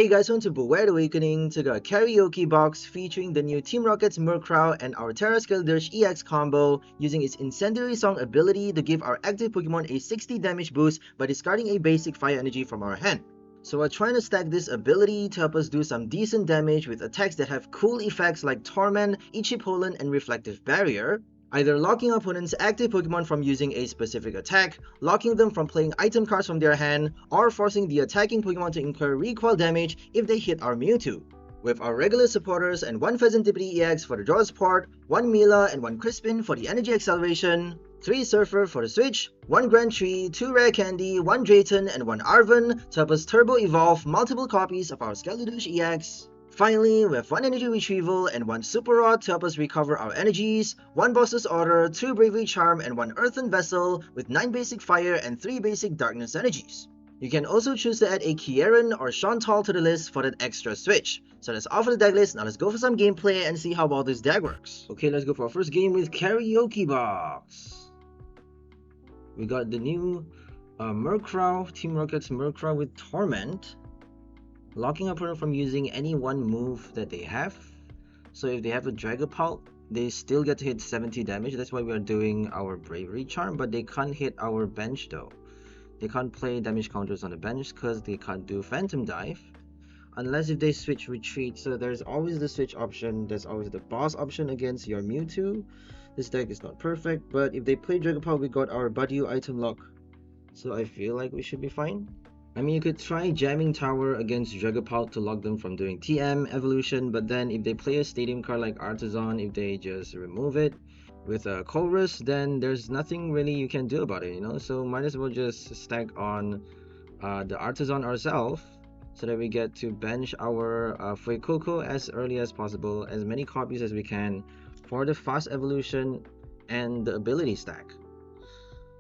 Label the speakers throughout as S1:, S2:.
S1: Hey guys, welcome to Beware the Awakening. To a karaoke box featuring the new Team Rocket's Murkrow and our Tera Skeledirge EX combo, using its Incendiary Song ability to give our active Pokemon a 60 damage boost by discarding a basic fire energy from our hand. So we're trying to stack this ability to help us do some decent damage with attacks that have cool effects like Torment, Ichi-Pollen, and Reflective Barrier, either locking opponents' active Pokemon from using a specific attack, locking them from playing item cards from their hand, or forcing the attacking Pokemon to incur recoil damage if they hit our Mewtwo. With our regular supporters and one Pheasant TPD EX for the draw support, one Mela and one Crispin for the energy acceleration, 3 Surfer for the switch, 1 Grand Tree, 2 Rare Candy, 1 Drayton, and 1 Arven to help us turbo evolve multiple copies of our Skeledirge EX. Finally, we have 1 Energy Retrieval and 1 Super Rod to help us recover our energies, 1 Boss's Order, 2 Bravery Charm, and 1 Earthen Vessel with 9 basic fire and 3 basic darkness energies. You can also choose to add a Kieran or Chantal to the list for that extra switch. So that's all for the deck list. Now let's go for some gameplay and see how well this deck works. Okay, let's go for our first game with Karaoke Box. We got the new Murkrow, Team Rocket's Murkrow with Torment, locking opponent from using any one move that they have. So if they have a Dragapult, they still get to hit 70 damage. That's why we are doing our Bravery Charm, but they can't hit our bench though. They can't play damage counters on the bench because they can't do Phantom Dive unless if they switch Retreat. So there's always the switch option, there's always the boss option against your Mewtwo. This deck is not perfect, but if they play Dragapult, we got our Budew item lock, so I feel like we should be fine. I mean, you could try jamming Tower against Dragapult to lock them from doing TM evolution, but then if they play a stadium card like Artazon, if they just remove it with a Corvus, then there's nothing really you can do about it, you know? So might as well just stack on the Artazon ourselves so that we get to bench our Fuecoco as early as possible, as many copies as we can for the fast evolution and the ability stack.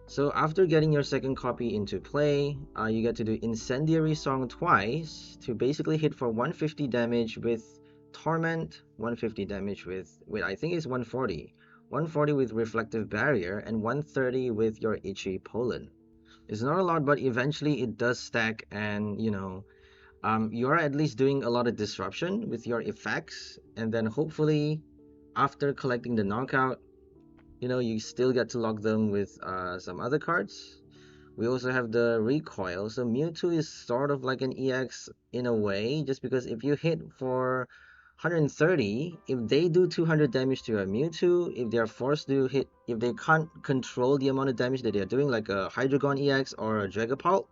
S1: So after getting your second copy into play, you get to do Incendiary Song twice to basically hit for 150 damage with Torment, 150 damage with I think it's 140. 140 with Reflective Barrier, and 130 with your Ichi-Pollen. It's not a lot, but eventually it does stack, and you know, you're at least doing a lot of disruption with your effects, and then hopefully after collecting the knockout, you know, you still get to lock them with some other cards. We also have the recoil, so Mewtwo is sort of like an EX in a way, just because if you hit for 130, if they do 200 damage to your Mewtwo, if they are forced to hit, if they can't control the amount of damage that they are doing, like a Hydreigon EX or a Dragapult,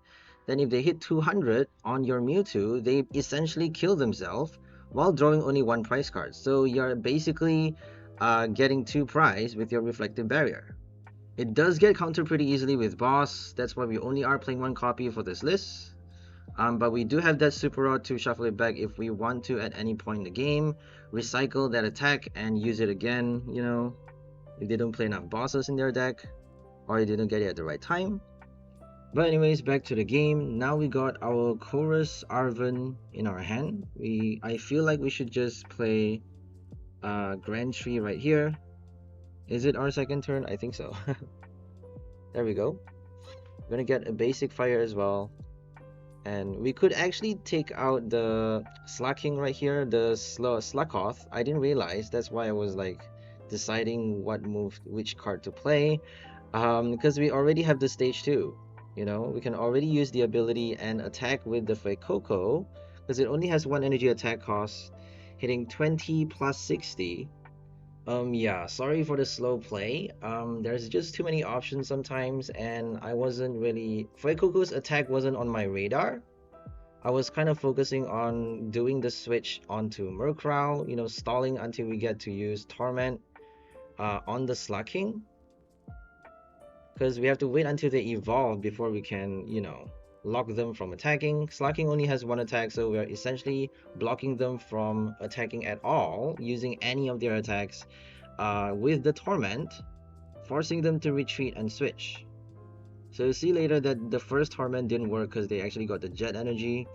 S1: then if they hit 200 on your Mewtwo, they essentially kill themselves while drawing only 1 prize card. So you're basically getting 2 prize with your Reflective Barrier. It does get countered pretty easily with boss, that's why we only are playing 1 copy for this list. But we do have that Super Rod to shuffle it back if we want to at any point in the game, recycle that attack and use it again, you know, if they don't play enough bosses in their deck or they didn't get it at the right time. But anyways, back to the game. Now we got our Chorus Arven in our hand. I feel like we should just play Grand Tree right here. Is it our second turn? I think so. There we go. We're gonna get a basic fire as well, and we could actually take out the Slacking right here, the Slackoth. I didn't realize, that's why I was like deciding which card to play, because we already have the stage 2. You know, we can already use the ability and attack with the Fuecoco because it only has 1 energy attack cost, hitting 20 plus 60. Yeah, sorry for the slow play. There's just too many options sometimes, and I wasn't really, Fuecoco's attack wasn't on my radar. I was kind of focusing on doing the switch onto Murkrow, you know, stalling until we get to use Torment on the Slacking, because we have to wait until they evolve before we can, you know, lock them from attacking. Slacking only has 1 attack, so we're essentially blocking them from attacking at all using any of their attacks with the Torment, forcing them to retreat and switch. So you'll see later that the first Torment didn't work because they actually got the Jet energy,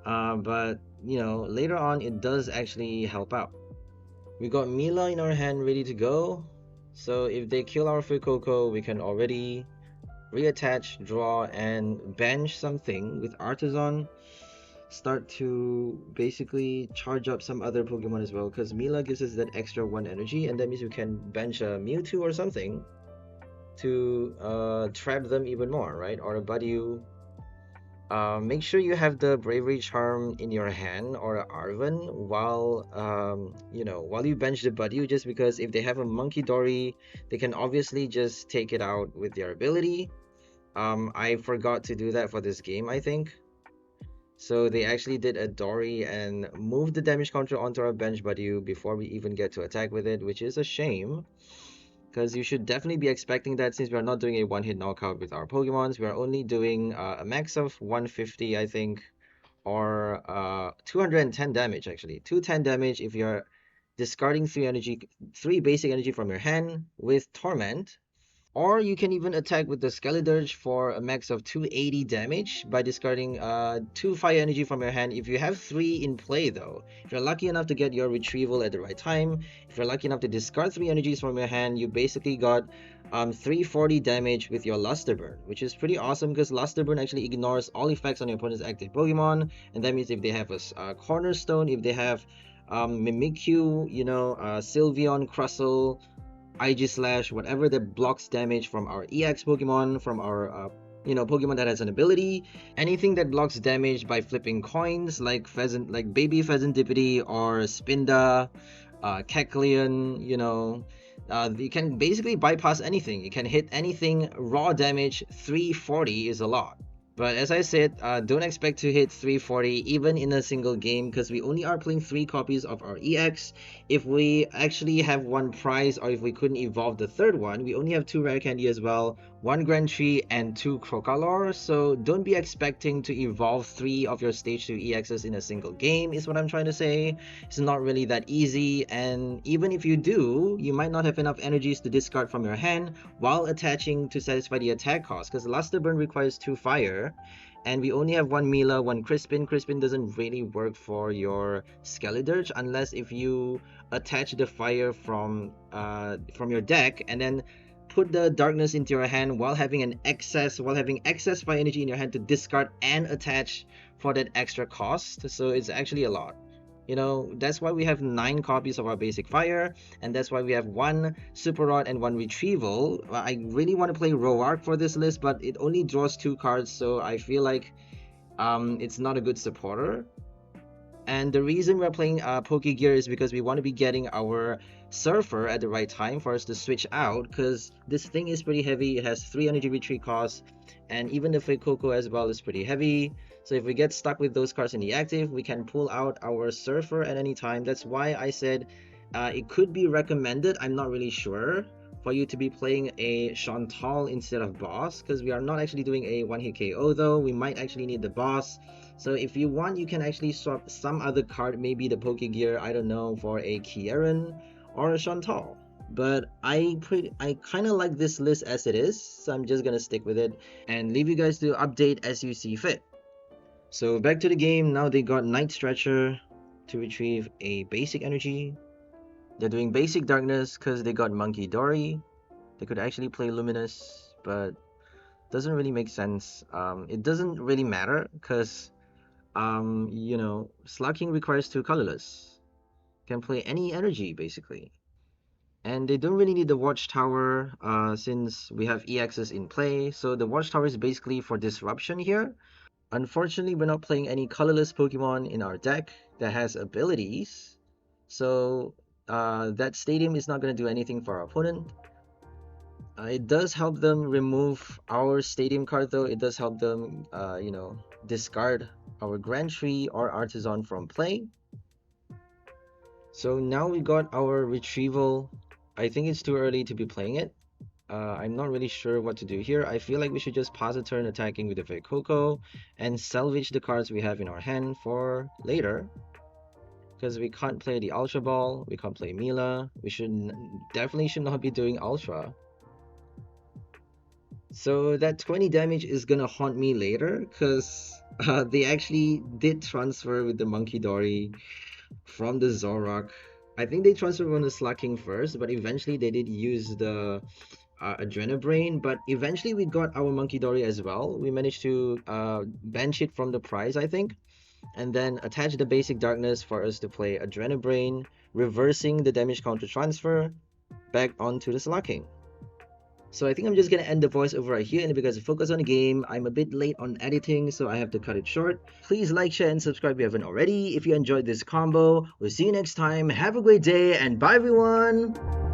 S1: but you know, later on it does actually help out. We got Mela in our hand ready to go, so if they kill our Fuecoco, we can already reattach, draw, and bench something with Artazon. start to basically charge up some other Pokemon as well, because Mela gives us that extra 1 energy, and that means we can bench a Mewtwo or something to trap them even more, right? Or a Budew. Make sure you have the Bravery Charm in your hand or a Arven while while you bench the Budew, just because if they have a Munkidori, they can obviously just take it out with their ability. I forgot to do that for this game, I think. So they actually did a Dory and moved the damage counter onto our bench Budew before we even get to attack with it, which is a shame. Because you should definitely be expecting that, since we are not doing a one-hit knockout with our Pokemons. We are only doing a max of 150, I think, or 210 damage actually. 210 damage if you're discarding 3 basic energy from your hand with Torment. Or you can even attack with the Skeledirge for a max of 280 damage by discarding 2 fire energy from your hand if you have 3 in play though. If you're lucky enough to get your retrieval at the right time, if you're lucky enough to discard 3 energies from your hand, you basically got 340 damage with your Luster Burn, which is pretty awesome because Luster Burn actually ignores all effects on your opponent's active Pokemon, and that means if they have a Cornerstone, if they have Mimikyu, Sylveon, Crustle, IG Slash, whatever that blocks damage from our EX Pokemon, from our Pokemon that has an ability, anything that blocks damage by flipping coins, like Baby Pheasantipede or Spinda, Kecleon, you can basically bypass anything. You can hit anything. Raw damage 340 is a lot. But as I said, don't expect to hit 340 even in a single game, because we only are playing 3 copies of our EX. If we actually have 1 prize, or if we couldn't evolve the 3rd one, we only have 2 Rare Candy as well, 1 Grand Tree and 2 Crocalor. So don't be expecting to evolve 3 of your Stage 2 EXs in a single game, is what I'm trying to say. It's not really that easy, and even if you do, you might not have enough energies to discard from your hand while attaching to satisfy the attack cost, because Luster Burn requires 2 fire, and we only have 1 Mela, 1 Crispin. Crispin doesn't really work for your Skeledirge unless if you attach the fire from your deck and then put the darkness into your hand while having excess fire energy in your hand to discard and attach for that extra cost. So it's actually a lot. That's why we have 9 copies of our basic fire, and that's why we have 1 super rod and 1 retrieval. I really want to play Roark for this list, but it only draws 2 cards, so I feel like it's not a good supporter. And the reason we're playing Pokegear is because we want to be getting our Surfer at the right time for us to switch out, because this thing is pretty heavy. It has 3 energy retreat costs, and even the Fuecoco as well is pretty heavy. So if we get stuck with those cards in the active, we can pull out our Surfer at any time. That's why I said it could be recommended, I'm not really sure, for you to be playing a Chantal instead of Boss, because we are not actually doing a one-hit KO though. We might actually need the Boss. So if you want, you can actually swap some other card, maybe the Pokegear, I don't know, for a Kieran or a Chantal. But I kind of like this list as it is, so I'm just gonna stick with it and leave you guys to update as you see fit. So back to the game. Now they got Night Stretcher to retrieve a basic energy. They're doing basic darkness because they got Munkidori. They could actually play Luminous, but doesn't really make sense. It doesn't really matter because Slacking requires 2 colorless. Can play any energy basically. And they don't really need the Watchtower since we have EXs in play. So the Watchtower is basically for disruption here. Unfortunately, we're not playing any colorless Pokemon in our deck that has abilities. So that Stadium is not going to do anything for our opponent. It does help them remove our Stadium card though. It does help them, discard our Grand Tree or Artazon from play. So now we got our Retrieval. I think it's too early to be playing it. I'm not really sure what to do here. I feel like we should just pass a turn attacking with the Fuecoco and salvage the cards we have in our hand for later. Because we can't play the Ultra Ball, we can't play Mela. We definitely should not be doing Ultra. So that 20 damage is gonna haunt me later, because they actually did transfer with the Munkidori from the Zoroark. I think they transferred on the Slacking first, but eventually they did use the Adrenabrain. But eventually we got our Munkidori as well. We managed to bench it from the prize, I think. and then attach the basic darkness for us to play Adrenabrain, reversing the damage counter transfer back onto the Slacking. So I think I'm just gonna end the voiceover right here, and because focus on the game, I'm a bit late on editing, so I have to cut it short. Please like, share, and subscribe if you haven't already. If you enjoyed this combo, we'll see you next time. Have a great day, and bye everyone!